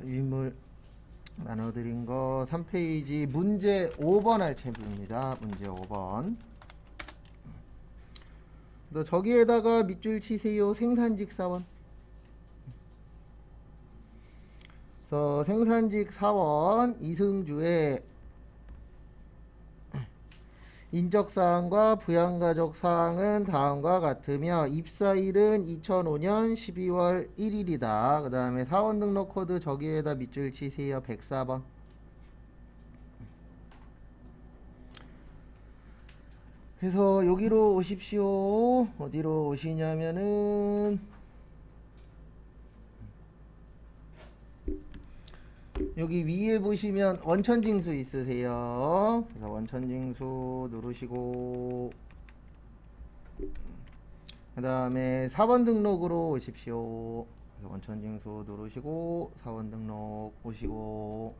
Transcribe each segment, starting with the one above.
인물 나눠드린 거 3페이지 문제 5번 할 체입니다. 문제 5번. 저기에다가 밑줄 치세요. 생산직 사원. 그래서 생산직 사원 이승주의 인적사항과 부양가족사항은 다음과 같으며 입사일은 2005년 12월 1일이다. 그 다음에 사원 등록 코드 저기에다 밑줄 치세요. 104번. 그래서 여기로 오십시오. 어디로 오시냐면은 여기 위에 보시면 원천징수 있으세요. 그래서 원천징수 누르시고 그 다음에 사원 등록으로 오십시오. 그래서 원천징수 누르시고 사원 등록 오시고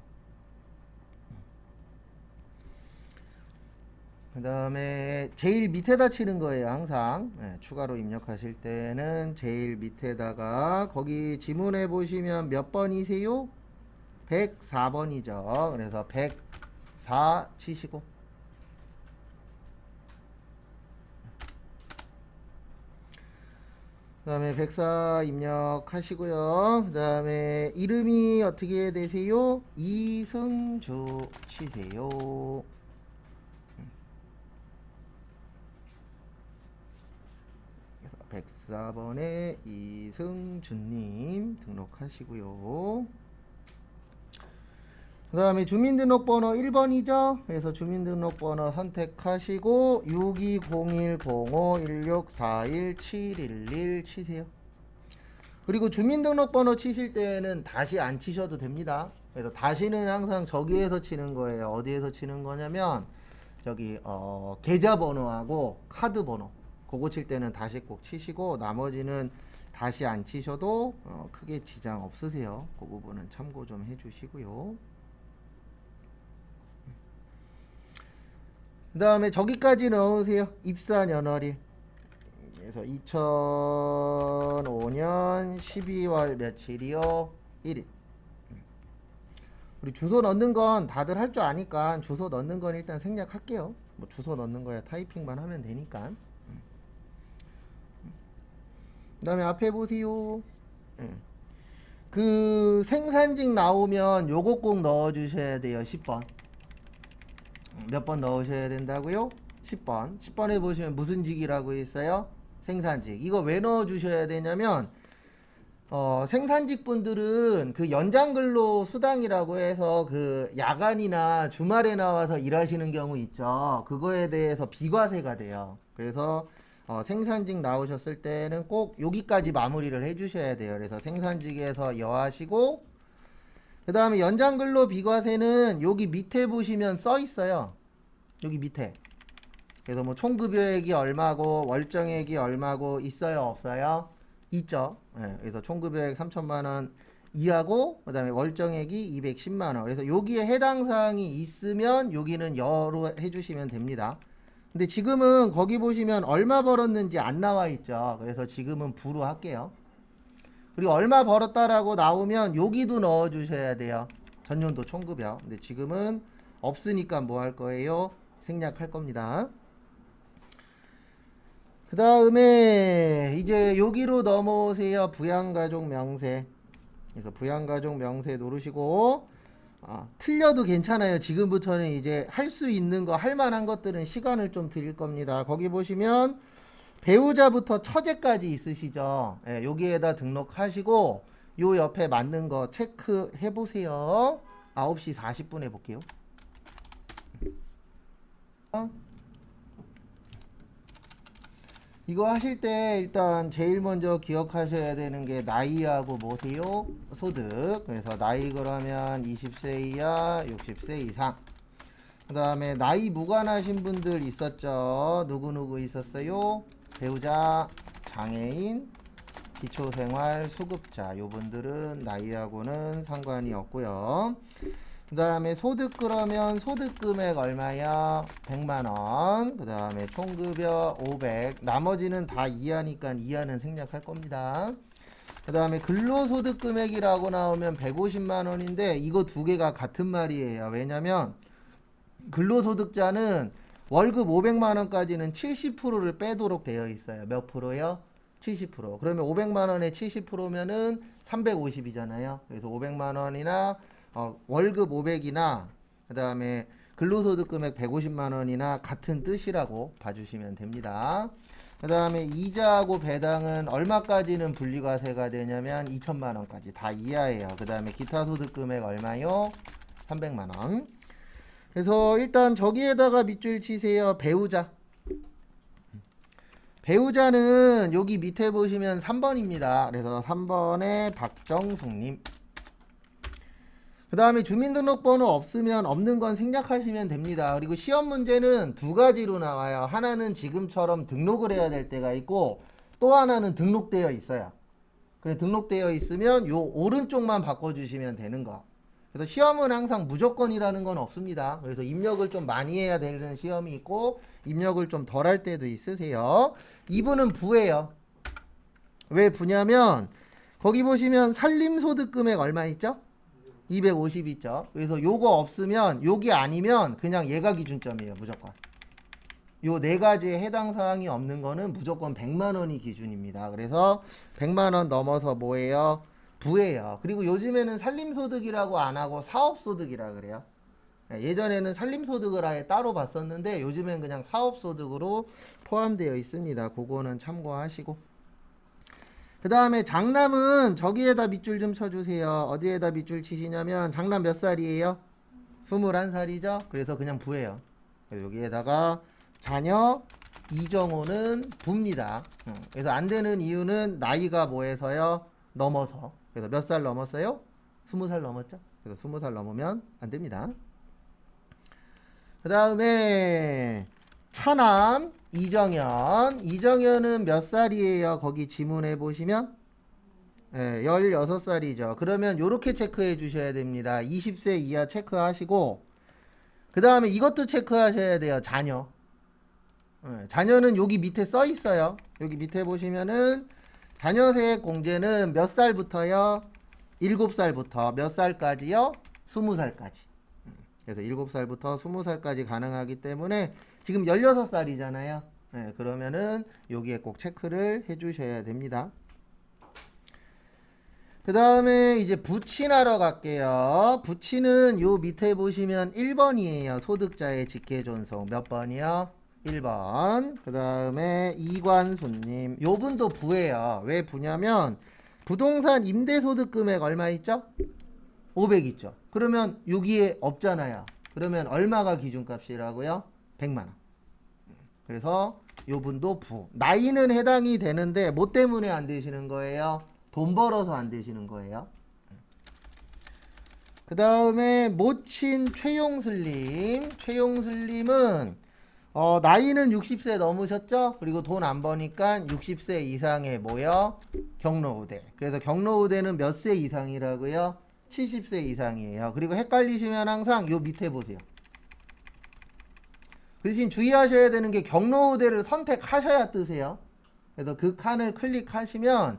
그 다음에 제일 밑에다 치는 거예요. 항상 추가로 입력하실 때는 제일 밑에다가 거기 지문에 보시면 몇 번이세요? 104번이죠. 그래서 104 치시고 그 다음에 104 입력하시고요. 그 다음에 이름이 어떻게 되세요? 이승주 치세요. 104번에 이승주님 등록하시고요. 그 다음에 주민등록번호 1번이죠. 그래서 주민등록번호 선택하시고 62010516417111 치세요. 그리고 주민등록번호 치실 때는 다시 안 치셔도 됩니다. 그래서 다시는 항상 저기에서 치는 거예요. 어디에서 치는 거냐면 저기 계좌번호하고 카드번호 그거 칠 때는 다시 꼭 치시고 나머지는 다시 안 치셔도 크게 지장 없으세요. 그 부분은 참고 좀 해주시고요. 그 다음에 저기까지 넣으세요. 입사 연월일. 그래서 2005년 12월 며칠이요? 1일. 우리 주소 넣는 건 다들 할 줄 아니까 주소 넣는 건 일단 생략할게요. 뭐 주소 넣는 거야 타이핑만 하면 되니까. 그 다음에 앞에 보세요. 그 생산직 나오면 요거 꼭 넣어 주셔야 돼요. 10번. 몇 번 넣으셔야 된다고요? 10번. 10번에 보시면 무슨 직이라고 있어요? 생산직. 이거 왜 넣어 주셔야 되냐면 생산직 분들은 그 연장근로 수당이라고 해서 그 야간이나 주말에 나와서 일하시는 경우 있죠. 그거에 대해서 비과세가 돼요. 그래서 생산직 나오셨을 때는 꼭 여기까지 마무리를 해 주셔야 돼요. 그래서 생산직에서 여하시고 그 다음에 연장근로 비과세는 여기 밑에 보시면 써 있어요. 여기 밑에. 그래서 뭐 총급여액이 얼마고 월정액이 얼마고 있어요? 없어요? 있죠. 그래서 총급여액 3천만원 이하고 그 다음에 월정액이 210만원. 그래서 여기에 해당 사항이 있으면 여기는 여로 해주시면 됩니다. 근데 지금은 거기 보시면 얼마 벌었는지 안 나와 있죠. 그래서 지금은 부로 할게요. 그리고 얼마 벌었다라고 나오면 여기도 넣어 주셔야 돼요. 전년도 총급여. 근데 지금은 없으니까 뭐 할 거예요? 생략할 겁니다. 그 다음에 이제 여기로 넘어오세요. 부양가족 명세. 그래서 부양가족 명세 누르시고 틀려도 괜찮아요. 지금부터는 이제 할 수 있는 거, 할 만한 것들은 시간을 좀 드릴 겁니다. 거기 보시면 배우자부터 처제까지 있으시죠. 여기에다 등록하시고 요 옆에 맞는 거 체크해 보세요. 9시 40분에 볼게요. 이거 하실 때 일단 제일 먼저 기억하셔야 되는 게 나이하고 뭐세요? 소득. 그래서 나이 그러면 20세 이하, 60세 이상. 그 다음에 나이 무관하신 분들 있었죠. 누구누구 있었어요? 배우자, 장애인, 기초생활 수급자. 요분들은 나이하고는 상관이 없고요. 그 다음에 소득 그러면 소득 금액 얼마야? 100만원. 그 다음에 총급여 500. 나머지는 다 이하니까 이하는 생략할 겁니다. 그 그 다음에 근로소득 금액이라고 나오면 150만 원인데 이거 두 개가 같은 말이에요. 왜냐면 근로소득자는 월급 500만 원까지는 70%를 빼도록 되어 있어요. 몇 프로요? 70%. 그러면 500만 원에 70%면은 350이잖아요. 그래서 500만 원이나 월급 500이나 그 다음에 근로소득 금액 150만 원이나 같은 뜻이라고 봐주시면 됩니다. 그 다음에 이자하고 배당은 얼마까지는 분리과세가 되냐면 2천만 원까지 다 이하예요. 그 다음에 기타 소득 금액 얼마요? 300만 원. 그래서 일단 저기에다가 밑줄 치세요. 배우자. 배우자는 여기 밑에 보시면 3번입니다. 그래서 3번에 박정숙님. 그 다음에 주민등록번호 없으면 없는 건 생략하시면 됩니다. 그리고 시험 문제는 두 가지로 나와요. 하나는 지금처럼 등록을 해야 될 때가 있고 또 하나는 등록되어 있어요. 그래 등록되어 있으면 요 오른쪽만 바꿔주시면 되는 거. 그래서 시험은 항상 무조건이라는 건 없습니다. 그래서 입력을 좀 많이 해야 되는 시험이 있고 입력을 좀 덜 할 때도 있으세요. 2부는 부예요. 왜 부냐면 거기 보시면 살림소득 금액 얼마 있죠? 250 있죠. 그래서 요거 없으면 요게 아니면 그냥 얘가 기준점이에요. 무조건. 요 네 가지에 해당 사항이 없는 거는 무조건 100만 원이 기준입니다. 그래서 100만 원 넘어서 뭐예요? 부예요. 그리고 요즘에는 살림소득이라고 안 하고 사업소득이라 그래요. 예전에는 살림소득을 아예 따로 봤었는데 요즘엔 그냥 사업소득으로 포함되어 있습니다. 그거는 참고하시고. 그 다음에 장남은 저기에다 밑줄 좀 쳐주세요. 어디에다 밑줄 치시냐면 장남 몇 살이에요? 21살이죠? 그래서 그냥 부예요. 여기에다가 자녀 이정호는 부입니다. 그래서 안 되는 이유는 나이가 뭐해서요? 넘어서. 그래서 몇 살 넘었어요? 20살 넘었죠? 그래서 20살 넘으면 안 됩니다. 그 다음에 차남 이정현. 이정현은 몇 살이에요? 거기 지문에 보시면 16살이죠. 그러면 요렇게 체크해 주셔야 됩니다. 20세 이하 체크하시고 그 다음에 이것도 체크하셔야 돼요. 자녀. 자녀는 여기 밑에 써 있어요. 여기 밑에 보시면은 자녀세액 공제는 몇 살부터요? 7살부터 몇 살까지요? 20살까지. 그래서 7살부터 20살까지 가능하기 때문에 지금 16살이잖아요. 그러면은 여기에 꼭 체크를 해 주셔야 됩니다. 그 다음에 이제 부친하러 갈게요. 부친은 요 밑에 보시면 1번이에요. 소득자의 직계존속. 몇 번이요? 1번. 그 다음에 이관수님. 요 분도 부예요. 왜 부냐면 부동산 임대소득 금액 얼마 있죠? 500 있죠. 그러면 여기에 없잖아요. 그러면 얼마가 기준값이라고요? 100만원. 그래서 요 분도 부. 나이는 해당이 되는데 뭐 때문에 안 되시는 거예요? 돈 벌어서 안 되시는 거예요. 그 다음에 모친 최용슬님. 최용슬님은 나이는 60세 넘으셨죠? 그리고 돈 안 버니까 60세 이상의 뭐요? 경로우대. 그래서 경로우대는 몇 세 이상이라고요? 70세 이상이에요. 그리고 헷갈리시면 항상 요 밑에 보세요. 그 대신 주의하셔야 되는 게 경로우대를 선택하셔야 뜨세요. 그래서 그 칸을 클릭하시면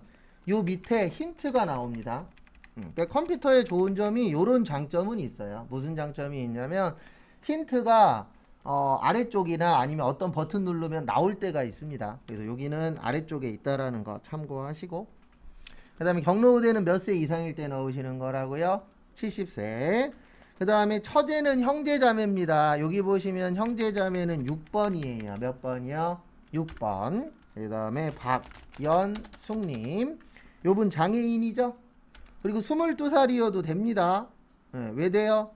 요 밑에 힌트가 나옵니다. 그러니까 컴퓨터의 좋은 점이 이런 장점은 있어요. 무슨 장점이 있냐면 힌트가 아래쪽이나 아니면 어떤 버튼 누르면 나올 때가 있습니다. 그래서 여기는 아래쪽에 있다라는 거 참고하시고 그 다음에 경로우대는 몇 세 이상일 때 넣으시는 거라고요? 70세. 그 다음에 처제는 형제자매입니다. 여기 보시면 형제자매는 6번이에요. 몇 번이요? 6번. 그 다음에 박연숙님. 요분 장애인이죠? 그리고 22살이어도 됩니다. 왜 돼요?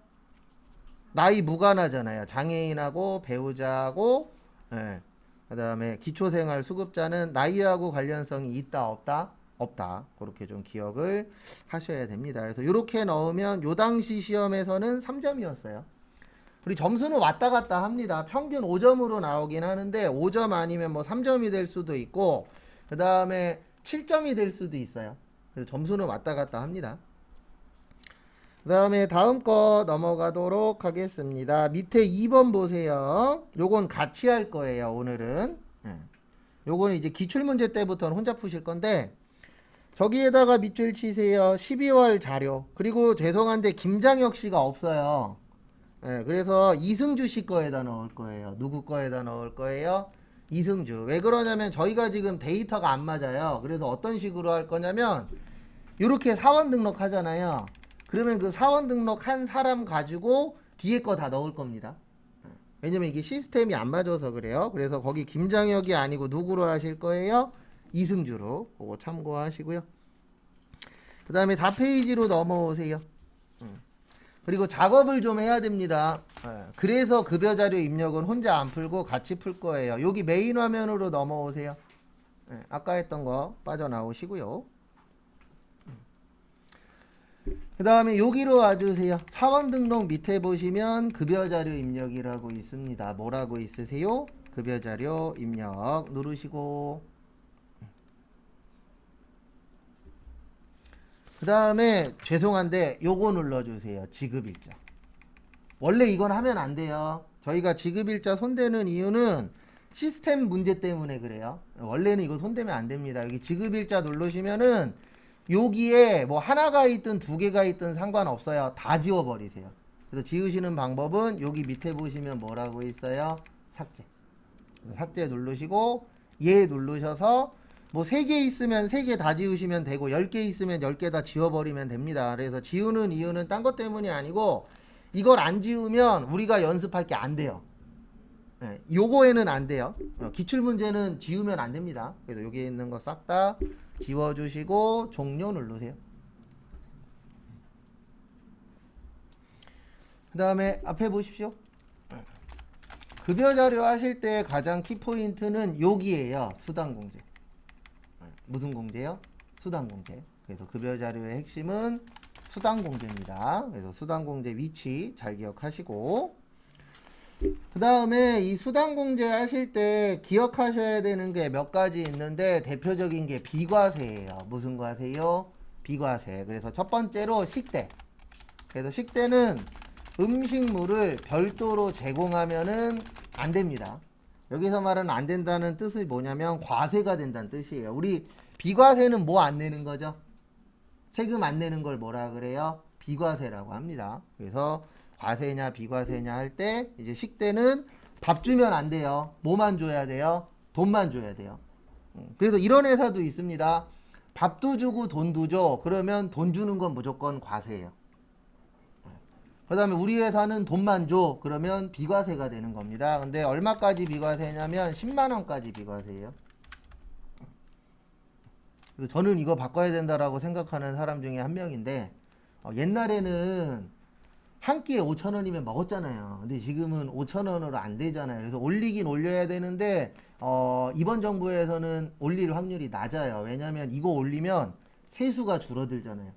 나이 무관하잖아요. 장애인하고 배우자하고 그 다음에 기초생활수급자는 나이하고 관련성이 있다 없다? 없다. 그렇게 좀 기억을 하셔야 됩니다. 그래서 이렇게 넣으면 요 당시 시험에서는 3점이었어요. 우리 점수는 왔다 갔다 합니다. 평균 5점으로 나오긴 하는데 5점 아니면 뭐 3점이 될 수도 있고 그 다음에 7점이 될 수도 있어요. 그래서 점수는 왔다 갔다 합니다. 그 다음에 다음 거 넘어가도록 하겠습니다. 밑에 2번 보세요. 요건 같이 할 거예요. 오늘은. 요거는 이제 기출문제 때부터는 혼자 푸실 건데 저기에다가 밑줄 치세요. 12월 자료. 그리고 죄송한데 김장혁 씨가 없어요. 예, 그래서 이승주 씨 거에다 넣을 거예요. 누구 거에다 넣을 거예요? 이승주. 왜 그러냐면 저희가 지금 데이터가 안 맞아요. 그래서 어떤 식으로 할 거냐면 이렇게 사원 등록하잖아요. 그러면 그 사원 등록한 사람 가지고 뒤에 거 다 넣을 겁니다. 왜냐면 이게 시스템이 안 맞아서 그래요. 그래서 거기 김장혁이 아니고 누구로 하실 거예요? 이승주로. 그거 참고하시고요. 그 다음에 4페이지로 넘어오세요. 그리고 작업을 좀 해야 됩니다. 그래서 급여 자료 입력은 혼자 안 풀고 같이 풀 거예요. 여기 메인 화면으로 넘어오세요. 아까 했던 거 빠져나오시고요. 그 다음에 여기로 와주세요. 사원 등록 밑에 보시면 급여 자료 입력이라고 있습니다. 뭐라고 있으세요? 급여 자료 입력 누르시고, 그 다음에 죄송한데 요거 눌러주세요. 지급일자. 원래 이건 하면 안 돼요. 저희가 지급일자 손대는 이유는 시스템 문제 때문에 그래요. 원래는 이거 손대면 안 됩니다. 여기 지급일자 누르시면은 여기에 뭐 하나가 있든 두 개가 있든 상관없어요. 다 지워버리세요. 그래서 지우시는 방법은 여기 밑에 보시면 뭐라고 있어요? 삭제. 삭제 누르시고 얘 누르셔서 뭐 3개 있으면 3개 다 지우시면 되고 10개 있으면 10개 다 지워버리면 됩니다. 그래서 지우는 이유는 딴 것 때문이 아니고 이걸 안 지우면 우리가 연습할 게 안 돼요. 요거에는 안 돼요. 기출문제는 지우면 안 됩니다. 그래서 여기에 있는 거 싹 다 지워주시고 종료 누르세요. 그 다음에 앞에 보십시오. 급여 자료 하실 때 가장 키포인트는 여기에요. 수당공제. 무슨 공제요? 수당공제. 그래서 급여 자료의 핵심은 수당공제입니다. 그래서 수당공제 위치 잘 기억하시고, 그 다음에 이 수당공제 하실 때 기억하셔야 되는 게 몇 가지 있는데 대표적인 게 비과세예요. 무슨 과세요? 비과세. 그래서 첫 번째로 식대. 그래서 식대는 음식물을 별도로 제공하면은 안 됩니다. 여기서 말은 안 된다는 뜻이 뭐냐면 과세가 된다는 뜻이에요. 우리 비과세는 뭐 안 내는 거죠? 세금 안 내는 걸 뭐라 그래요? 비과세라고 합니다. 그래서 과세냐 비과세냐 할 때 이제 식대는 밥 주면 안 돼요. 뭐만 줘야 돼요? 돈만 줘야 돼요. 그래서 이런 회사도 있습니다. 밥도 주고 돈도 줘. 그러면 돈 주는 건 무조건 과세예요. 그 다음에 우리 회사는 돈만 줘. 그러면 비과세가 되는 겁니다. 근데 얼마까지 비과세냐면 10만원까지 비과세예요. 그래서 저는 이거 바꿔야 된다라고 생각하는 사람 중에 한 명인데, 옛날에는 한 끼에 5,000원이면 먹었잖아요. 근데 지금은 5,000원으로 안 되잖아요. 그래서 올리긴 올려야 되는데 이번 정부에서는 올릴 확률이 낮아요. 왜냐하면 이거 올리면 세수가 줄어들잖아요.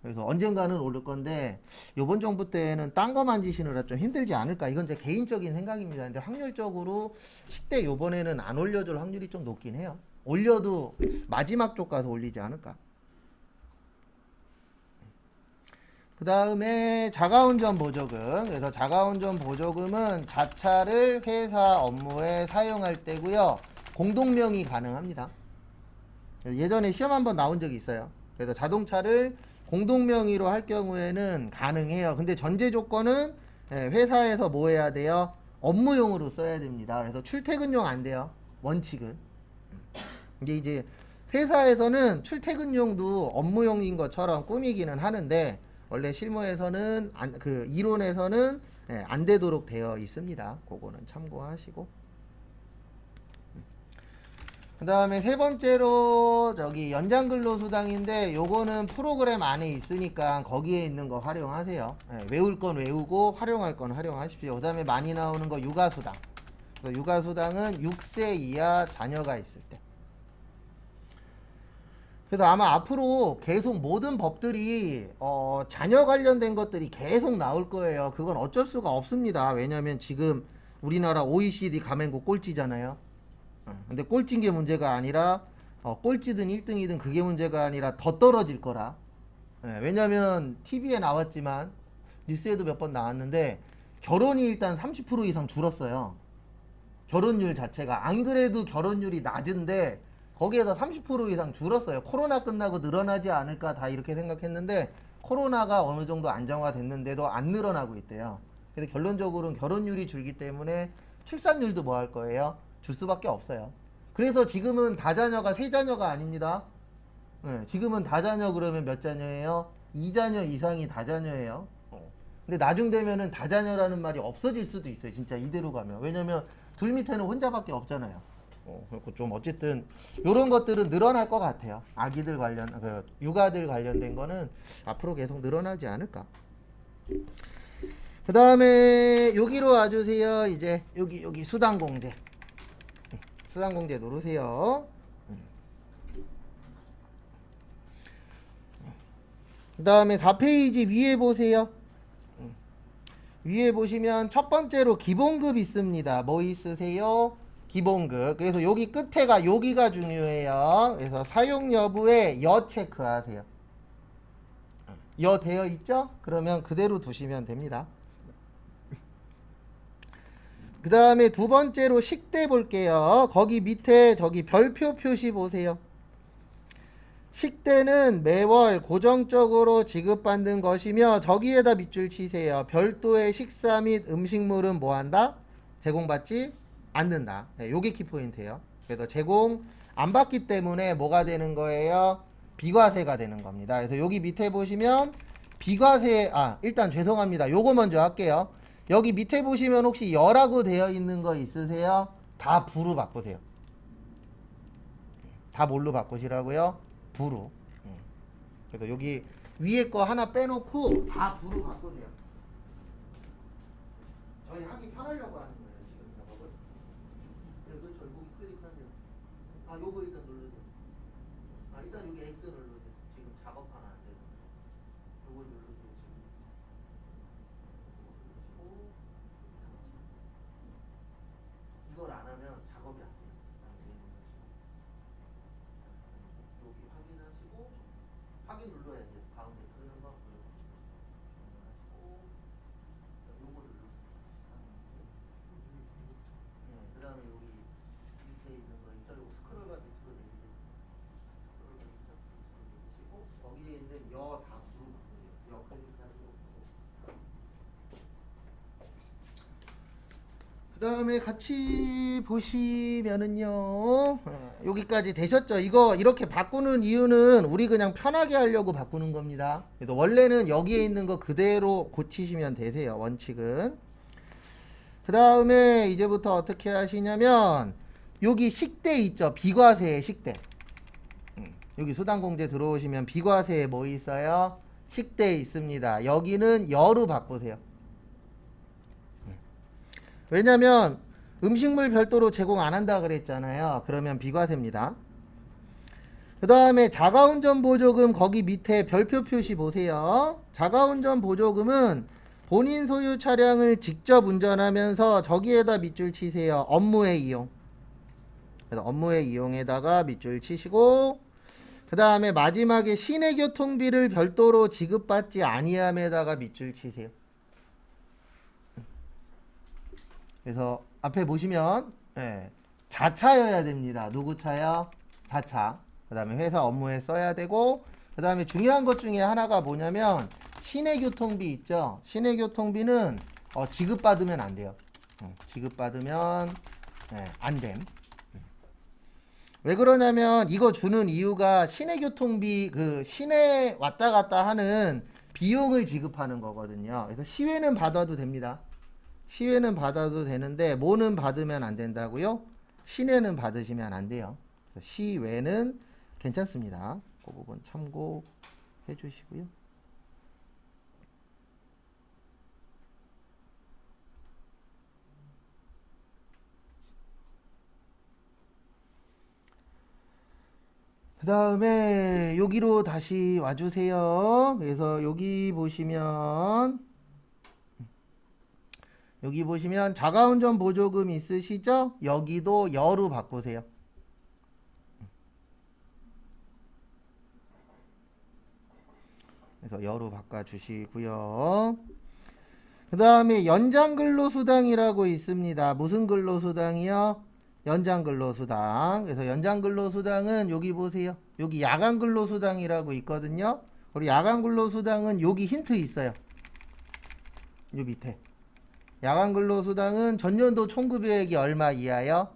그래서 언젠가는 오를 건데 이번 정부 때는 딴 거 만지시느라 좀 힘들지 않을까. 이건 제 개인적인 생각입니다. 근데 확률적으로 10대 요번에는 안 올려줄 확률이 좀 높긴 해요. 올려도 마지막 쪽 가서 올리지 않을까. 그 다음에 자가운전 보조금. 그래서 자가운전 보조금은 자차를 회사 업무에 사용할 때고요. 공동명의 가능합니다. 예전에 시험 한번 나온 적이 있어요. 그래서 자동차를 공동명의로 할 경우에는 가능해요. 근데 전제 조건은 회사에서 뭐 해야 돼요? 업무용으로 써야 됩니다. 그래서 출퇴근용 안 돼요. 원칙은. 이게 이제 회사에서는 출퇴근용도 업무용인 것처럼 꾸미기는 하는데 원래 실무에서는 이론에서는 안 되도록 되어 있습니다. 그거는 참고하시고. 그 다음에 세 번째로 저기 연장근로수당인데 요거는 프로그램 안에 있으니까 거기에 있는 거 활용하세요. 외울 건 외우고 활용할 건 활용하십시오. 그 다음에 많이 나오는 거 육아수당. 육아수당은 6세 이하 자녀가 있을 때. 그래서 아마 앞으로 계속 모든 법들이 자녀 관련된 것들이 계속 나올 거예요. 그건 어쩔 수가 없습니다. 왜냐면 지금 우리나라 OECD 가맹국 꼴찌잖아요. 근데 꼴찌인 게 문제가 아니라 꼴찌든 1등이든 그게 문제가 아니라 더 떨어질 거라. 왜냐면 TV에 나왔지만 뉴스에도 몇 번 나왔는데 결혼이 일단 30% 이상 줄었어요. 결혼율 자체가. 안 그래도 결혼율이 낮은데 거기에서 30% 이상 줄었어요. 코로나 끝나고 늘어나지 않을까 다 이렇게 생각했는데 코로나가 어느 정도 안정화됐는데도 안 늘어나고 있대요. 그래서 결론적으로는 결혼율이 줄기 때문에 출산율도 뭐 할 거예요? 줄 수밖에 없어요. 그래서 지금은 다자녀가 세자녀가 아닙니다. 네, 지금은 다자녀 그러면 몇 자녀예요? 2자녀 이상이 다자녀예요. 근데 나중 되면은 다자녀라는 말이 없어질 수도 있어요. 진짜 이대로 가면. 왜냐면 둘 밑에는 혼자밖에 없잖아요. 그리고 좀 어쨌든 이런 것들은 늘어날 것 같아요. 아기들 관련, 육아들 관련된 거는 앞으로 계속 늘어나지 않을까. 그 다음에 여기로 와주세요. 이제 여기 수당공제. 수당공제 누르세요. 그 다음에 4페이지 위에 보세요. 위에 보시면 첫 번째로 기본급 있습니다. 뭐 있으세요? 기본급. 그래서 여기 끝에가 여기가 중요해요. 그래서 사용 여부에 여 체크하세요. 여 되어 있죠? 그러면 그대로 두시면 됩니다. 그 다음에 두 번째로 식대 볼게요. 거기 밑에 저기 별표 표시 보세요. 식대는 매월 고정적으로 지급받는 것이며 저기에다 밑줄 치세요. 별도의 식사 및 음식물은 뭐한다? 제공받지 않는다. 네, 요게 키포인트예요. 그래서 제공 안 받기 때문에 뭐가 되는 거예요? 비과세가 되는 겁니다. 그래서 여기 밑에 보시면 비과세, 일단 죄송합니다. 요거 먼저 할게요. 여기 밑에 보시면 혹시 여라고 되어 있는 거 있으세요? 다 부로 바꾸세요. 다 뭘로 바꾸시라고요? 부로. 그래서 여기 위에 거 하나 빼놓고 다 부로 바꾸세요. 저희 하기 편하려고 하는 거예요. 지금 작업을. 그래서 저기 클릭하세요. 요거 일단 누르세요. 일단 여기 X 누르세요. 지금 작업하면 안 돼요. 요거 누르세요. 지금. 이걸 안 하면 작업이 안 돼요. 여기 확인하시고 확인 눌러야 돼요. 가운데 뜨는 거 눌러하시고 요거 눌러주세요. 그 다음에 여기 밑에 있는 거 있죠? 요거 스크롤 바 밑으로 내리세요. 스크롤 바 밑으로 내리시고 거기에 있는 여 다 부르고 여 클릭하시고 그 다음에 같이 보시면은요, 여기까지 되셨죠? 이거 이렇게 바꾸는 이유는 우리 그냥 편하게 하려고 바꾸는 겁니다. 그래서 원래는 여기에 있는 거 그대로 고치시면 되세요. 원칙은. 그 다음에 이제부터 어떻게 하시냐면 여기 식대 있죠? 비과세의 식대. 여기 수당공제 들어오시면 비과세에 뭐 있어요? 식대 있습니다. 여기는 여로 바꾸세요. 왜냐면 음식물 별도로 제공 안 한다 그랬잖아요. 그러면 비과세입니다. 그 다음에 자가운전 보조금 거기 밑에 별표 표시 보세요. 자가운전 보조금은 본인 소유 차량을 직접 운전하면서 저기에다 밑줄 치세요. 업무의 이용. 그래서 업무의 이용에다가 밑줄 치시고 그 다음에 마지막에 시내 교통비를 별도로 지급받지 아니함에다가 밑줄 치세요. 그래서 앞에 보시면 자차여야 됩니다. 누구 차요? 자차. 그 다음에 회사 업무에 써야 되고 그 다음에 중요한 것 중에 하나가 뭐냐면 시내교통비 있죠? 시내교통비는 지급받으면 안 돼요. 지급받으면 안 됨. 왜 그러냐면 이거 주는 이유가 시내교통비 그 시내 왔다 갔다 하는 비용을 지급하는 거거든요. 그래서 시외는 받아도 됩니다. 시외는 받아도 되는데 뭐는 받으면 안 된다고요? 시내는 받으시면 안 돼요. 시외는 괜찮습니다. 그 부분 참고해 주시고요. 그 다음에 여기로 다시 와주세요. 그래서 여기 보시면 자가운전 보조금 있으시죠? 여기도 여로 바꾸세요. 그래서 여로 바꿔주시고요. 그 다음에 연장 근로수당이라고 있습니다. 무슨 근로수당이요? 연장 근로수당. 그래서 연장 근로수당은 여기 보세요. 여기 야간 근로수당이라고 있거든요. 우리 야간 근로수당은 여기 힌트 있어요. 요 밑에. 야간 근로수당은 전년도 총급여액이 얼마 이하요?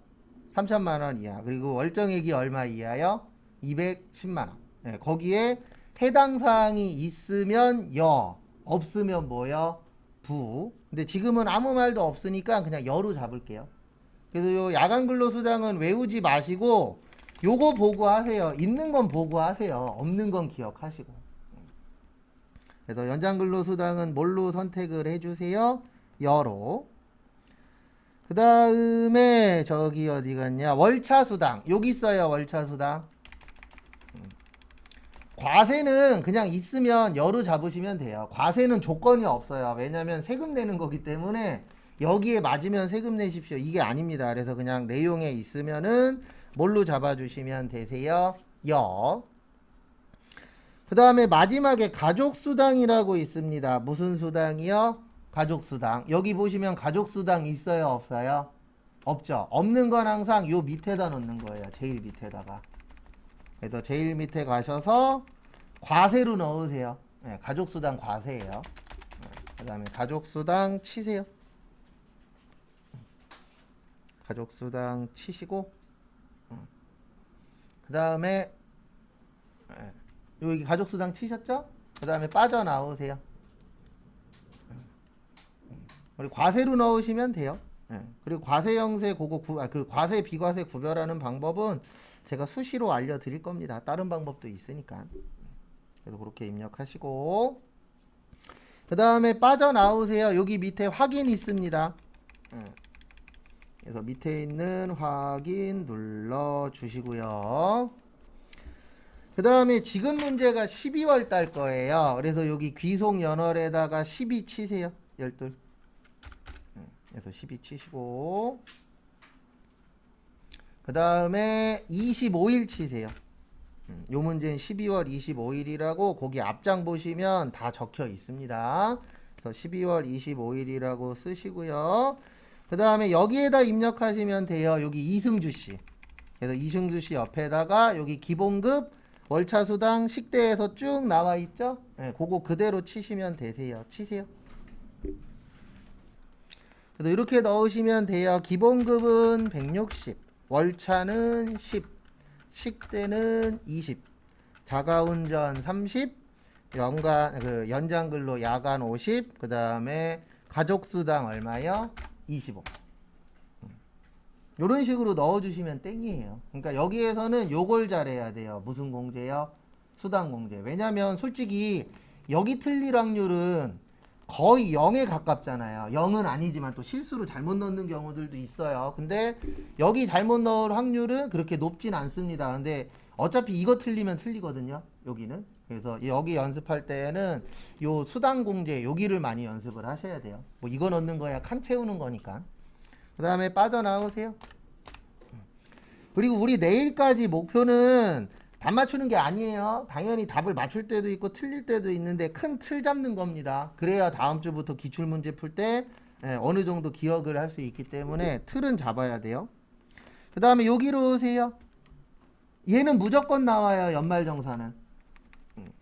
3천만 원 이하. 그리고 월정액이 얼마 이하요? 210만 원. 네, 거기에 해당 사항이 있으면 여, 없으면 뭐요? 부. 근데 지금은 아무 말도 없으니까 그냥 여로 잡을게요. 그래서 요 야간 근로수당은 외우지 마시고 요거 보고 하세요. 있는 건 보고 하세요. 없는 건 기억하시고. 그래서 연장 근로수당은 뭘로 선택을 해주세요? 여로. 그 다음에 저기 어디 갔냐? 월차수당. 여기 있어요. 월차수당. 과세는 그냥 있으면 여로 잡으시면 돼요. 과세는 조건이 없어요. 왜냐면 세금 내는 거기 때문에 여기에 맞으면 세금 내십시오. 이게 아닙니다. 그래서 그냥 내용에 있으면은 뭘로 잡아주시면 되세요? 여. 그 다음에 마지막에 가족수당이라고 있습니다. 무슨 수당이요? 가족수당. 여기 보시면 가족수당 있어요? 없어요? 없죠. 없는 건 항상 요 밑에다 넣는 거예요. 제일 밑에다가. 그래서 제일 밑에 가셔서 과세로 넣으세요. 네, 가족수당 과세예요. 네, 그 다음에 가족수당 치세요. 가족수당 치시고 그 다음에 여기 가족수당 치셨죠? 그 다음에 빠져나오세요. 우리 과세로 넣으시면 돼요. 그리고 과세형세 그 과세 비과세 구별하는 방법은 제가 수시로 알려드릴 겁니다. 다른 방법도 있으니까. 그래서 그렇게 입력하시고 그 다음에 빠져나오세요. 여기 밑에 확인 있습니다. 그래서 밑에 있는 확인 눌러주시고요. 그 다음에 지금 문제가 12월 달 거예요. 그래서 여기 귀속연월에다가 12 치세요. 12. 그래서 12 치시고 그 다음에 25일 치세요. 요 문제는 12월 25일이라고 거기 앞장 보시면 다 적혀 있습니다. 그래서 12월 25일이라고 쓰시고요. 그 다음에 여기에다 입력하시면 돼요. 여기 이승주씨. 그래서 이승주씨 옆에다가 여기 기본급 월차수당 식대에서 쭉 나와 있죠? 네, 그거 그대로 치시면 되세요. 치세요. 그래서 이렇게 넣으시면 돼요. 기본급은 160, 월차는 10, 식대는 20, 자가운전 30, 연장근로 야간 50, 그 다음에 가족수당 얼마요? 25. 이런 식으로 넣어주시면 땡이에요. 그러니까 여기에서는 요걸 잘해야 돼요. 무슨 공제요? 수당공제. 왜냐면 솔직히 여기 틀릴 확률은 거의 0에 가깝잖아요. 0은 아니지만 또 실수로 잘못 넣는 경우들도 있어요. 근데 여기 잘못 넣을 확률은 그렇게 높진 않습니다. 근데 어차피 이거 틀리면 틀리거든요. 여기는. 그래서 여기 연습할 때는 요 수당공제 여기를 많이 연습을 하셔야 돼요. 뭐 이거 넣는 거야 칸 채우는 거니까. 그 다음에 빠져나오세요. 그리고 우리 내일까지 목표는 답 맞추는 게 아니에요. 당연히 답을 맞출 때도 있고 틀릴 때도 있는데 큰 틀 잡는 겁니다. 그래야 다음 주부터 기출문제 풀 때 어느 정도 기억을 할 수 있기 때문에 틀은 잡아야 돼요. 그 다음에 여기로 오세요. 얘는 무조건 나와요. 연말정산은.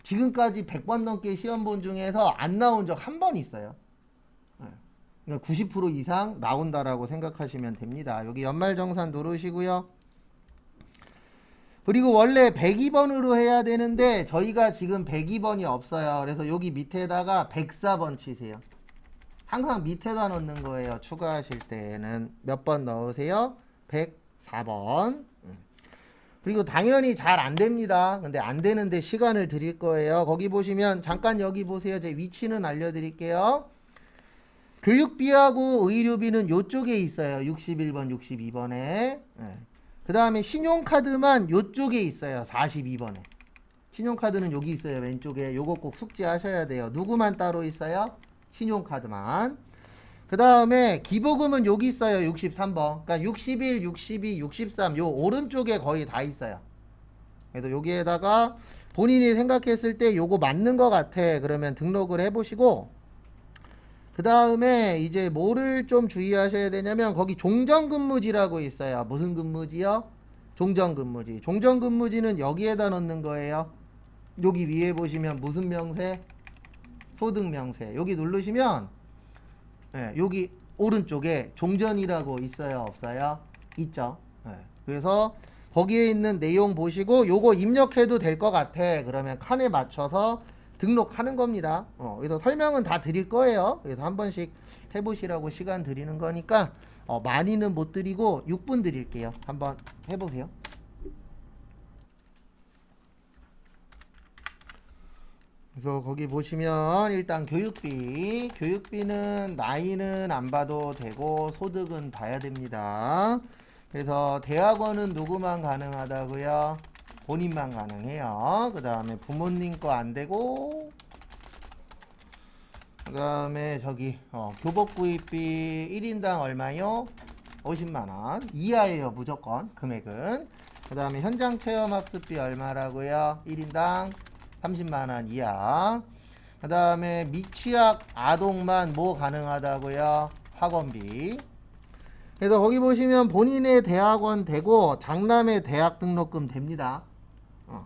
지금까지 100번 넘게 시험 본 중에서 안 나온 적 한 번 있어요. 90% 이상 나온다라고 생각하시면 됩니다. 여기 연말정산 누르시고요. 그리고 원래 102번으로 해야 되는데 저희가 지금 102번이 없어요. 그래서 여기 밑에다가 104번 치세요. 항상 밑에다 넣는 거예요. 추가하실 때는 몇 번 넣으세요? 104번. 그리고 당연히 잘 안 됩니다. 근데 안 되는데 시간을 드릴 거예요. 거기 보시면 잠깐 여기 보세요. 제 위치는 알려드릴게요. 교육비하고 의료비는 요쪽에 있어요. 61번, 62번에. 그 다음에 신용카드만 요쪽에 있어요. 42번에. 신용카드는 여기 있어요. 왼쪽에. 요거 꼭 숙지하셔야 돼요. 누구만 따로 있어요? 신용카드만. 그 다음에 기부금은 여기 있어요. 63번. 그러니까 61, 62, 63. 요 오른쪽에 거의 다 있어요. 그래서 여기에다가 본인이 생각했을 때 요거 맞는 것 같아. 그러면 등록을 해보시고 그 다음에 이제 뭐를 좀 주의하셔야 되냐면 거기 종전근무지라고 있어요. 무슨 근무지요? 종전근무지. 종전근무지는 여기에다 넣는 거예요. 여기 위에 보시면 무슨 명세? 소득명세. 여기 누르시면 여기 오른쪽에 종전이라고 있어요? 없어요? 있죠. 그래서 거기에 있는 내용 보시고 요거 입력해도 될 것 같아. 그러면 칸에 맞춰서 등록하는 겁니다. 그래서 설명은 다 드릴 거예요. 그래서 한 번씩 해보시라고 시간 드리는 거니까 많이는 못 드리고 6분 드릴게요. 한번 해보세요. 그래서 거기 보시면 일단 교육비는 나이는 안 봐도 되고 소득은 봐야 됩니다. 그래서 대학원은 누구만 가능하다고요? 본인만 가능해요. 그 다음에 부모님 거 안 되고, 그 다음에 저기 교복 구입비 1인당 얼마요? 50만원 이하예요. 무조건 금액은. 그 다음에 현장 체험 학습비 얼마라고요? 1인당 30만원 이하. 그 다음에 미취학 아동만 뭐 가능하다고요? 학원비. 그래서 거기 보시면 본인의 대학원 되고 장남의 대학 등록금 됩니다.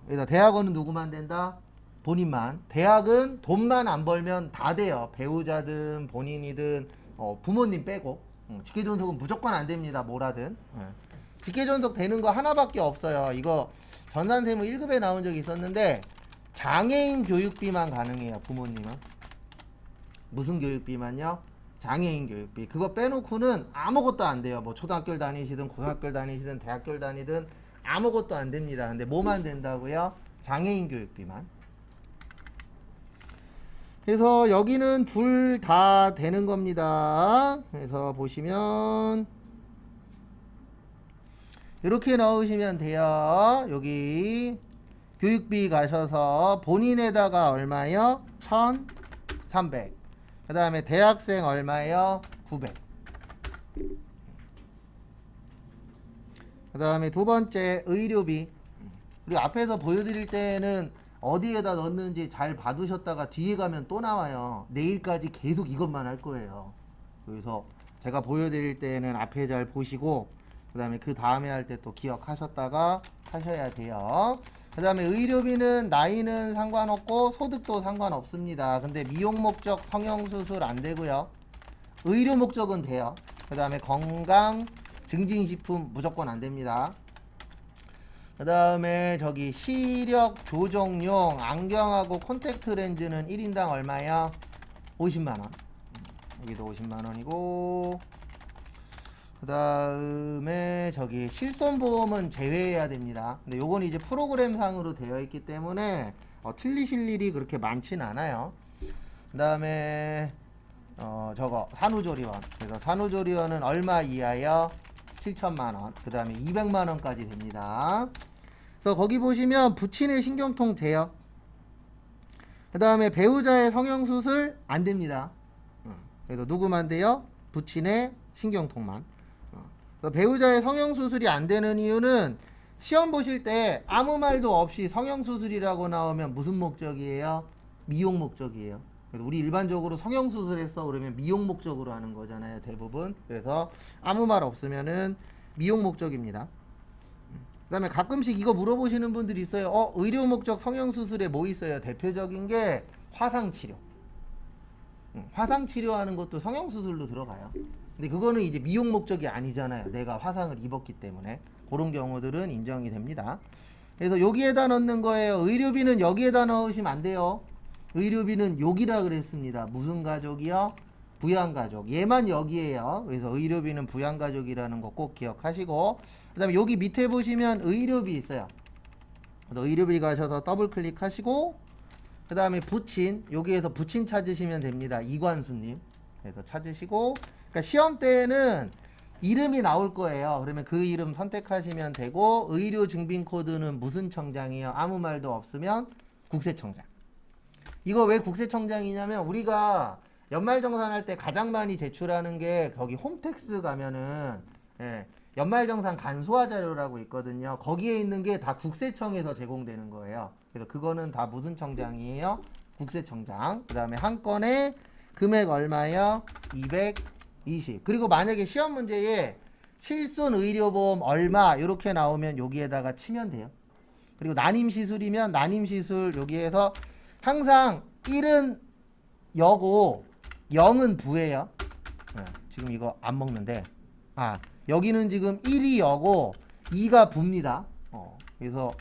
그래서 대학원은 누구만 된다? 본인만. 대학은 돈만 안 벌면 다 돼요. 배우자든 본인이든 부모님 빼고. 직계존속은 무조건 안 됩니다. 뭐라든. 직계존속 되는 거 하나밖에 없어요. 이거 전산세무 1급에 나온 적이 있었는데 장애인 교육비만 가능해요. 부모님은. 무슨 교육비만요? 장애인 교육비. 그거 빼놓고는 아무것도 안 돼요. 뭐 초등학교를 다니시든 고등학교를 다니시든 대학교를 다니든 아무것도 안 됩니다. 근데 뭐만 된다고요? 장애인 교육비만. 그래서 여기는 둘 다 되는 겁니다. 그래서 보시면 이렇게 넣으시면 돼요. 여기 교육비 가셔서 본인에다가 얼마요? 1,300. 그 다음에 대학생 얼마요? 900. 그 다음에 두 번째 의료비. 그리고 앞에서 보여드릴 때는 어디에다 넣는지 잘 봐두셨다가 뒤에 가면 또 나와요. 내일까지 계속 이것만 할 거예요. 그래서 제가 보여드릴 때는 앞에 잘 보시고 그 다음에 그 다음에 할 때 또 기억하셨다가 하셔야 돼요. 그 다음에 의료비는 나이는 상관없고 소득도 상관없습니다. 근데 미용 목적 성형수술 안 되고요. 의료 목적은 돼요. 그 다음에 건강 증진식품 무조건 안 됩니다. 그 다음에 저기 시력 교정용 안경하고 콘택트 렌즈는 1인당 얼마야? 50만원. 여기도 50만원이고 그 다음에 저기 실손보험은 제외해야 됩니다. 근데 요건 이제 프로그램 상으로 되어 있기 때문에 틀리실 일이 그렇게 많진 않아요. 그 다음에 저거 산후조리원. 그래서 산후조리원은 얼마 이하요? 7천만원. 그 다음에 200만원까지 됩니다. 그래서 거기 보시면 부친의 신경통 돼요. 그 다음에 배우자의 성형수술 안 됩니다. 그래서 누구만 돼요? 부친의 신경통만. 배우자의 성형수술이 안 되는 이유는 시험 보실 때 아무 말도 없이 성형수술이라고 나오면 무슨 목적이에요? 미용 목적이에요. 그래서 우리 일반적으로 성형수술했어 그러면 미용 목적으로 하는 거잖아요. 대부분. 그래서 아무 말 없으면은 미용 목적입니다. 그 다음에 가끔씩 이거 물어보시는 분들이 있어요. 의료 목적 성형수술에 뭐 있어요? 대표적인 게 화상치료. 화상치료하는 것도 성형수술로 들어가요. 근데 그거는 이제 미용 목적이 아니잖아요. 내가 화상을 입었기 때문에. 그런 경우들은 인정이 됩니다. 그래서 여기에다 넣는 거예요. 의료비는 여기에다 넣으시면 안 돼요. 의료비는 여기라 그랬습니다. 무슨 가족이요? 부양가족. 얘만 여기에요. 그래서 의료비는 부양가족이라는 거 꼭 기억하시고 그 다음에 여기 밑에 보시면 의료비 있어요. 의료비 가셔서 더블 클릭하시고 그 다음에 부친. 여기에서 부친 찾으시면 됩니다. 이관수님. 그래서 찾으시고 그러니까 시험 때는 이름이 나올 거예요. 그러면 그 이름 선택하시면 되고 의료 증빙 코드는 무슨 청장이요? 아무 말도 없으면 국세청장. 이거 왜 국세청장이냐면 우리가 연말정산할 때 가장 많이 제출하는 게 거기 홈택스 가면은 연말정산 간소화 자료라고 있거든요. 거기에 있는 게 다 국세청에서 제공되는 거예요. 그래서 그거는 다 무슨 청장이에요? 국세청장. 그 다음에 한 건에 금액 얼마요? 220. 그리고 만약에 시험 문제에 실손 의료보험 얼마 이렇게 나오면 여기에다가 치면 돼요. 그리고 난임시술이면 난임시술 여기에서 항상 1은 여고 0은 부예요. 지금 이거 안 먹는데 여기는 지금 1이 여고 2가 부입니다. 그래서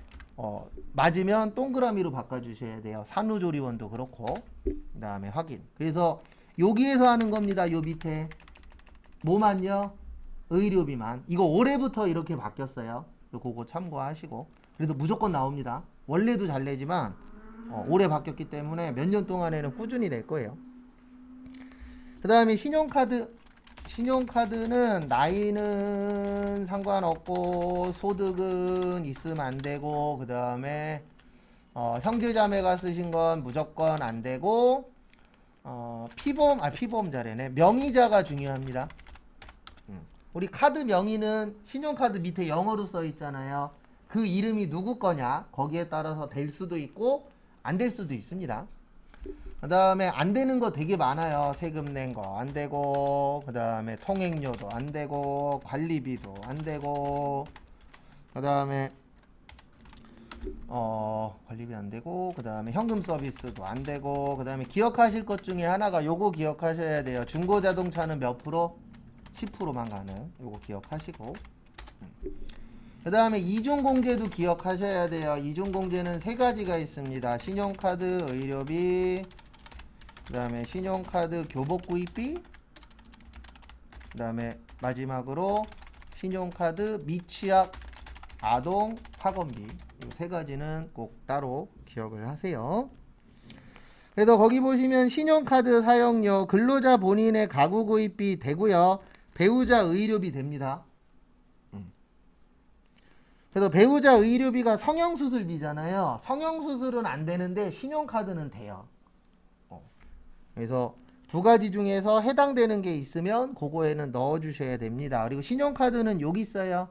맞으면 동그라미로 바꿔주셔야 돼요. 산후조리원도 그렇고 그 다음에 확인. 그래서 여기에서 하는 겁니다. 요 밑에 뭐만요? 의료비만. 이거 올해부터 이렇게 바뀌었어요. 그거 참고하시고. 그래서 무조건 나옵니다. 원래도 잘 내지만 올해 바뀌었기 때문에 몇 년 동안에는 꾸준히 낼 거예요. 그 다음에 신용카드는 나이는 상관없고 소득은 있으면 안 되고 그 다음에 형제자매가 쓰신 건 무조건 안 되고 피보험자래네. 명의자가 중요합니다. 우리 카드 명의는 신용카드 밑에 영어로 써 있잖아요. 그 이름이 누구 거냐 거기에 따라서 될 수도 있고 안 될 수도 있습니다. 그 다음에 안 되는 거 되게 많아요. 세금 낸 거 안 되고 그 다음에 통행료도 안 되고 관리비도 안 되고 그 다음에 관리비 안 되고 그 다음에 현금 서비스도 안 되고 그 다음에 기억하실 것 중에 하나가 요거 기억하셔야 돼요. 중고자동차는 몇 프로? 10%만 가는 요거 기억하시고 그 다음에 이중공제도 기억하셔야 돼요. 이중공제는 세 가지가 있습니다. 신용카드 의료비 그 다음에 신용카드 교복구입비 그 다음에 마지막으로 신용카드 미취학 아동 학원비 이 세 가지는 꼭 따로 기억을 하세요. 그래서 거기 보시면 신용카드 사용료 근로자 본인의 가구구입비 되고요. 배우자 의료비 됩니다. 그래서 배우자 의료비가 성형수술비잖아요. 성형수술은 안 되는데 신용카드는 돼요. 그래서 두 가지 중에서 해당되는 게 있으면 그거에는 넣어주셔야 됩니다. 그리고 신용카드는 여기 있어요.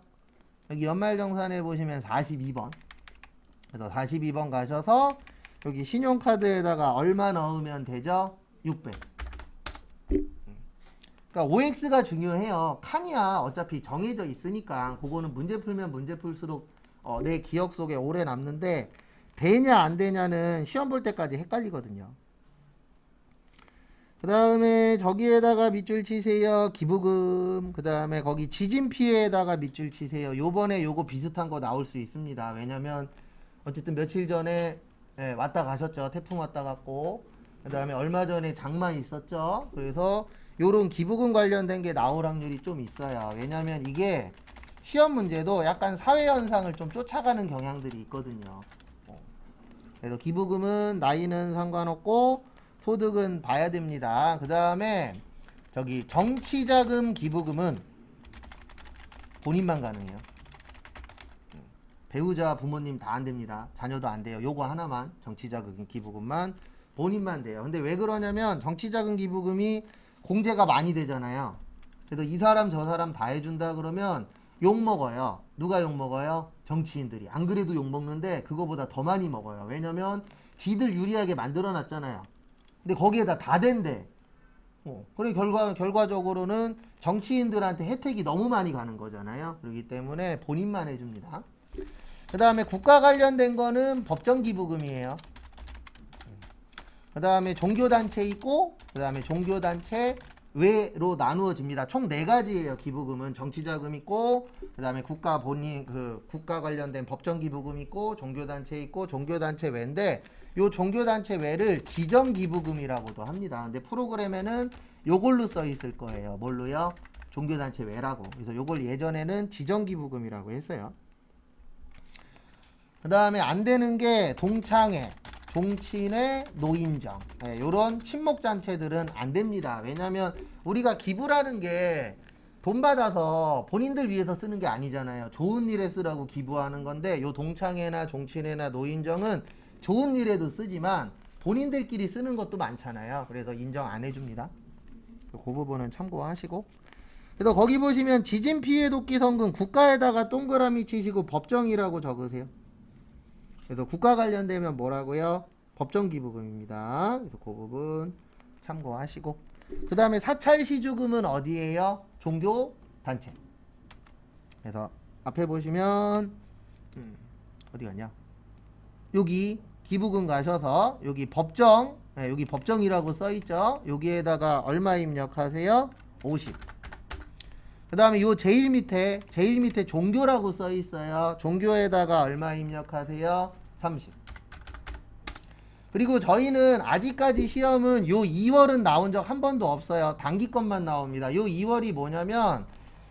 여기 연말정산에 보시면 42번. 그래서 42번 가셔서 여기 신용카드에다가 얼마 넣으면 되죠? 600. 그러니까 OX가 중요해요. 칸이야 어차피 정해져 있으니까 그거는 문제 풀면 문제 풀수록 내 기억 속에 오래 남는데 되냐 안 되냐는 시험 볼 때까지 헷갈리거든요. 그 다음에 저기에다가 밑줄 치세요. 기부금. 그 다음에 거기 지진 피해에다가 밑줄 치세요. 요번에 요거 비슷한 거 나올 수 있습니다. 왜냐면 어쨌든 며칠 전에 왔다 가셨죠. 태풍 왔다 갔고 그 다음에 얼마 전에 장마 있었죠. 그래서 요런 기부금 관련된 게 나올 확률이 좀 있어요. 왜냐면 이게 시험 문제도 약간 사회 현상을 좀 쫓아가는 경향들이 있거든요. 그래서 기부금은 나이는 상관없고 소득은 봐야 됩니다. 그 다음에 저기 정치자금 기부금은 본인만 가능해요. 배우자 부모님 다 안 됩니다. 자녀도 안 돼요. 요거 하나만 정치자금 기부금만 본인만 돼요. 근데 왜 그러냐면 정치자금 기부금이 공제가 많이 되잖아요. 그래서 이 사람 저 사람 다 해준다 그러면 욕먹어요. 누가 욕먹어요? 정치인들이. 안 그래도 욕먹는데 그거보다 더 많이 먹어요. 왜냐면 지들 유리하게 만들어놨잖아요. 근데 거기에다 다 된대. 그래 결과적으로는 정치인들한테 혜택이 너무 많이 가는 거잖아요. 그렇기 때문에 본인만 해줍니다. 그 다음에 국가 관련된 거는 법정기부금이에요. 그 다음에 종교단체 있고 그 다음에 종교단체 외로 나누어집니다. 총 4가지예요. 기부금은 정치자금 있고 그 다음에 국가 본인 국가 관련된 법정기부금 있고 종교단체 있고 종교단체 외인데 요 종교단체 외를 지정기부금이라고도 합니다. 근데 프로그램에는 요걸로 써 있을 거예요. 뭘로요? 종교단체 외라고. 그래서 요걸 예전에는 지정기부금이라고 했어요. 그 다음에 안 되는 게 동창회, 종친회, 노인정 요런 친목잔체들은 안 됩니다. 왜냐면 우리가 기부라는 게 돈 받아서 본인들 위해서 쓰는 게 아니잖아요. 좋은 일에 쓰라고 기부하는 건데 요 동창회나 종친회나 노인정은 좋은 일에도 쓰지만 본인들끼리 쓰는 것도 많잖아요. 그래서 인정 안 해줍니다. 그 부분은 참고하시고 그래서 거기 보시면 지진 피해 돕기 성금 국가에다가 동그라미 치시고 법정이라고 적으세요. 그래서 국가 관련되면 뭐라고요? 법정기부금입니다. 그래서 그 부분 참고하시고. 그 다음에 사찰 시주금은 어디예요? 종교 단체. 그래서 앞에 보시면 어디 갔냐? 여기 기부금 가셔서 여기 법정, 여기 법정이라고 써 있죠. 여기에다가 얼마 입력하세요? 50. 그 다음에 요 제일 밑에 종교라고 써 있어요. 종교에다가 얼마 입력하세요? 30. 그리고 저희는 아직까지 시험은 요 2월은 나온 적 한 번도 없어요. 단기 것만 나옵니다. 요 2월이 뭐냐면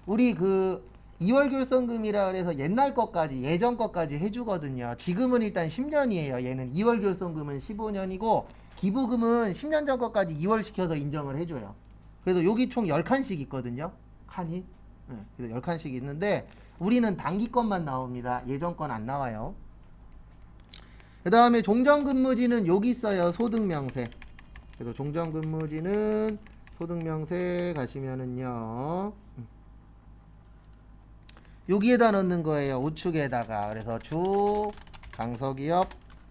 우리 그 2월 결손금이라 그래서 옛날 것까지 예전 것까지 해주거든요. 지금은 일단 10년이에요. 얘는 2월 결손금은 15년이고 기부금은 10년 전 것까지 2월 시켜서 인정을 해줘요. 그래서 여기 총 10칸씩 있거든요. 칸이. 그래서 10칸씩 있는데 우리는 단기 것만 나옵니다. 예전 건 안 나와요. 그 다음에 종전근무지는 여기 있어요. 소득명세. 그래서 종전근무지는 소득명세 가시면은요. 여기에다 넣는 거예요. 우측에다가. 그래서 주 강서기업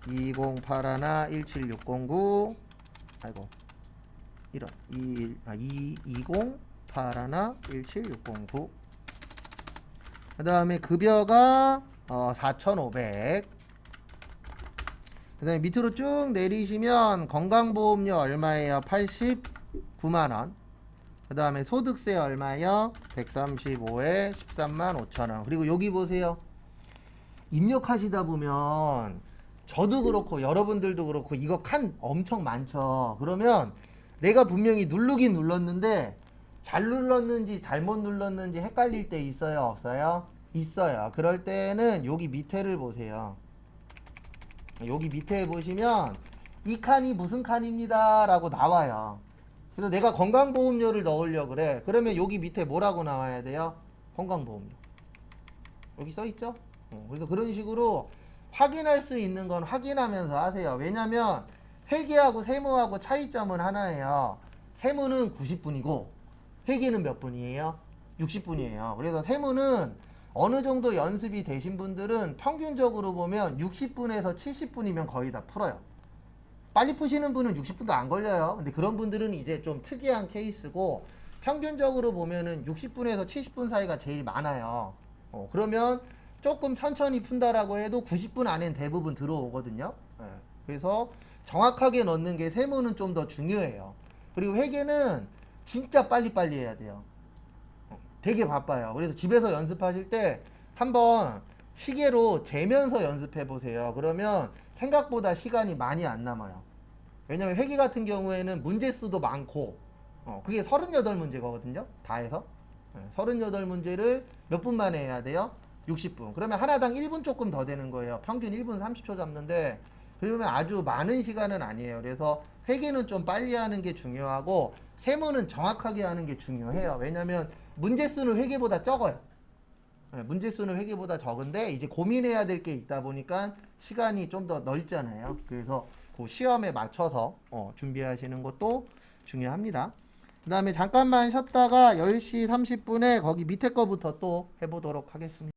2081 17609 아이고 이런 2081 17609. 그 다음에 급여가 4,500. 그 다음에 밑으로 쭉 내리시면 건강보험료 얼마예요? 89만원. 그 다음에 소득세 얼마요? 135에 13만 5천원. 그리고 여기 보세요. 입력하시다 보면 저도 그렇고 여러분들도 그렇고 이거 칸 엄청 많죠. 그러면 내가 분명히 누르긴 눌렀는데 잘 눌렀는지 잘못 눌렀는지 헷갈릴 때 있어요? 없어요? 있어요. 그럴 때는 여기 밑에를 보세요. 여기 밑에 보시면 이 칸이 무슨 칸입니다 라고 나와요. 그래서 내가 건강보험료를 넣으려고 그래. 그러면 여기 밑에 뭐라고 나와야 돼요? 건강보험료. 여기 써있죠? 그래서 그런 식으로 확인할 수 있는 건 확인하면서 하세요. 왜냐면 회계하고 세무하고 차이점은 하나예요. 세무는 90분이고 회계는 몇 분이에요? 60분이에요. 그래서 세무는 어느 정도 연습이 되신 분들은 평균적으로 보면 60분에서 70분이면 거의 다 풀어요. 빨리 푸시는 분은 60분도 안 걸려요. 근데 그런 분들은 이제 좀 특이한 케이스고 평균적으로 보면은 60분에서 70분 사이가 제일 많아요. 그러면 조금 천천히 푼다라고 해도 90분 안엔 대부분 들어오거든요. 그래서 정확하게 넣는 게 세무는 좀 더 중요해요. 그리고 회계는 진짜 빨리빨리 해야 돼요. 되게 바빠요. 그래서 집에서 연습하실 때 한번 시계로 재면서 연습해 보세요. 그러면 생각보다 시간이 많이 안 남아요. 왜냐면 회계 같은 경우에는 문제 수도 많고 그게 38문제거든요. 다 해서 38문제를 몇 분 만에 해야 돼요? 60분. 그러면 하나당 1분 조금 더 되는 거예요. 평균 1분 30초 잡는데 그러면 아주 많은 시간은 아니에요. 그래서 회계는 좀 빨리 하는 게 중요하고 세무는 정확하게 하는 게 중요해요. 왜냐면 문제 수는 회계보다 적어요. 문제 수는 회계보다 적은데 이제 고민해야 될 게 있다 보니까 시간이 좀 더 넓잖아요. 그래서 그 시험에 맞춰서 준비하시는 것도 중요합니다. 그 다음에 잠깐만 쉬었다가 10시 30분에 거기 밑에 거부터 또 해보도록 하겠습니다.